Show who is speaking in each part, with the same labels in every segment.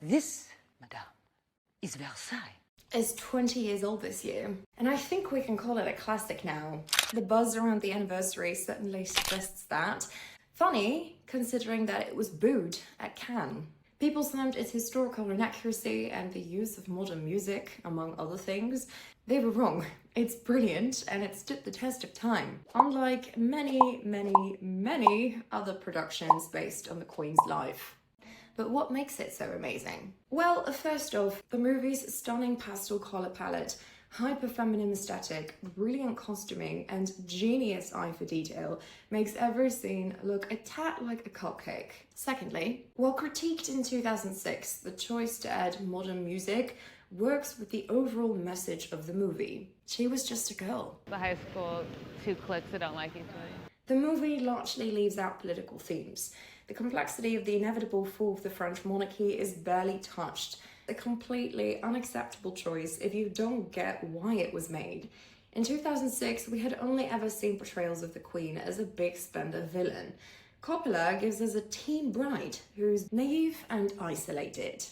Speaker 1: This, madame, is Versailles.
Speaker 2: Is 20 years old this year, and I think we can call it a classic now. The buzz around the anniversary certainly suggests that. Funny, considering that it was booed at Cannes. People slammed its historical inaccuracy and the use of modern music, among other things. They were wrong. It's brilliant, and it stood the test of time, unlike many other productions based on the Queen's life. But what makes it so amazing? Well, first off, the movie's stunning pastel color palette, hyper-feminine aesthetic, brilliant costuming, and genius eye for detail makes every scene look a tad like a cupcake. Secondly, while critiqued in 2006, the choice to add modern music works with the overall message of the movie. She was just a girl.
Speaker 3: The high school two cliques that don't like each other.
Speaker 2: The movie largely leaves out political themes. The complexity of the inevitable fall of the French monarchy is barely touched. A completely unacceptable choice if you don't get why it was made. In 2006, we had only ever seen portrayals of the Queen as a big spender villain. Coppola gives us a teen bride who's naive and isolated.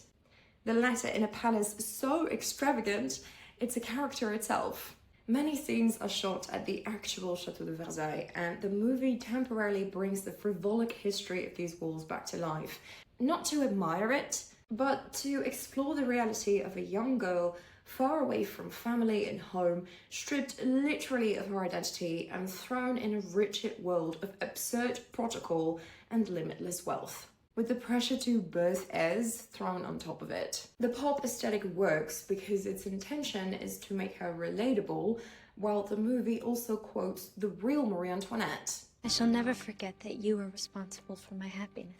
Speaker 2: The latter in a palace so extravagant, it's a character itself. Many scenes are shot at the actual Chateau de Versailles, and the movie temporarily brings the frivolic history of these walls back to life. Not to admire it, but to explore the reality of a young girl far away from family and home, stripped literally of her identity and thrown in a rigid world of absurd protocol and limitless wealth, with the pressure to birth heirs thrown on top of it. The pop aesthetic works because its intention is to make her relatable, while the movie also quotes the real Marie Antoinette.
Speaker 4: I shall never forget that you were responsible for my happiness.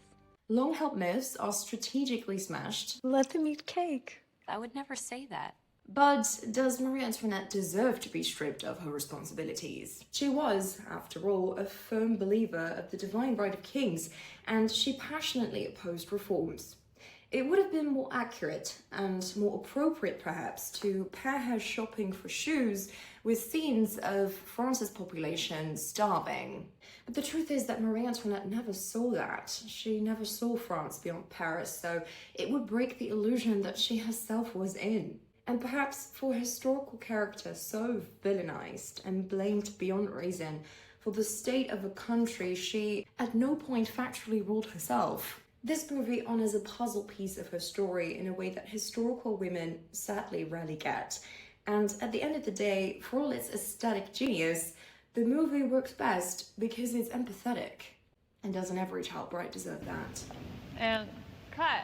Speaker 2: Long-held myths are strategically smashed.
Speaker 4: Let them eat cake.
Speaker 1: I would never say that.
Speaker 2: But does Marie Antoinette deserve to be stripped of her responsibilities? She was, after all, a firm believer of the divine right of kings, and she passionately opposed reforms. It would have been more accurate and more appropriate, perhaps, to pair her shopping for shoes with scenes of France's population starving. But the truth is that Marie Antoinette never saw that. She never saw France beyond Paris, so it would break the illusion that she herself was in. And perhaps for a historical character so villainized and blamed beyond reason for the state of a country she at no point factually ruled herself, this movie honors a puzzle piece of her story in a way that historical women sadly rarely get. And at the end of the day, for all its aesthetic genius, the movie works best because it's empathetic. And doesn't every child bride deserve that?
Speaker 3: And cut.